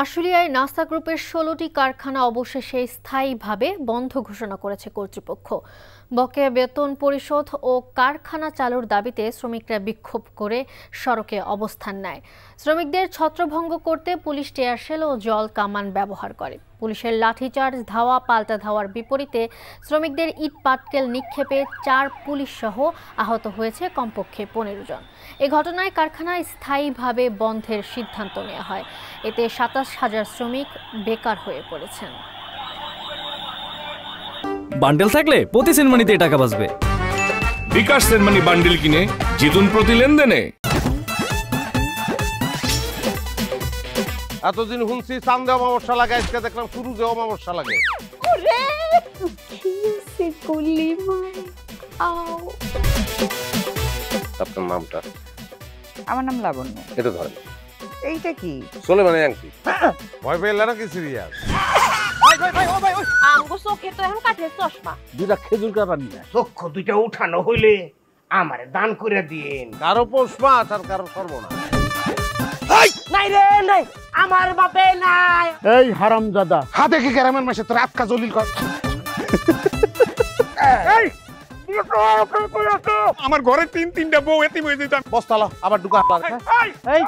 আশুলিয়ায় NASA গ্রুপের ১৬টি কারখানা অবশেষে স্থায়ীভাবে বন্ধ ঘোষণা করেছে কর্তৃপক্ষ। বকেয়া বেতন পরিশোধ ও কারখানা চালুর দাবিতে শ্রমিকরা বিক্ষোভ করে সড়কে অবস্থান নেয়। শ্রমিকদের ছত্রভঙ্গ করতে পুলিশ টিয়ারশেল ও জল কামান ব্যবহার করে। পুলিশের লাঠিচার্জ, ধাওয়া পাল্টা ধাওয়ার বিপরীতে শ্রমিকদের ইট পাটকেল নিক্ষেপে ৪ পুলিশ সহ আহত হয়েছে কমপক্ষে ১৫ জন। এ ঘটনায় কারখানায় স্থায়ীভাবে বন্ধের সিদ্ধান্ত নেওয়া হয়। এতে ২৭,০০০ শ্রমিক বেকার হয়ে পড়েছেন। বান্ডেল থাকলে প্রতি সেনমানিতে টাকা বাঁচবে। বিকাশ সেনমানি বান্ডেল কিনে জিতুন প্রতি লেনদেনে। এতদিন শুনছি চান্দে অমাবস্যা লাগে, আজকে দেখলাম সূর্যে অমাবস্যা লাগে। আপনার নামটা? আমার নাম লাবণ্য। এটা ধরেন। এইটা কি? সোলেমানি আংটি। ভয় পেলে নাকি সিরিয়াস? আমগো চোখে তো এখন কাঠের চশমা। দুইটা খেজুর কাটা নিয়ে চক্ষু দুইটা উঠানো হইলে আমারে দান করে দিন। কারো পৌষ মাস আর কারো সর্বনাশ। নাই রে নাই, আমার বাপে নাই। এই হারামজাদা, হাতে কি গ্রামের মাসে তোর আটকা জলিল কর। আমার ঘরে তিনটা বউ এতিম হয়ে যেত। বস্তালা আবার ঢুকা। এই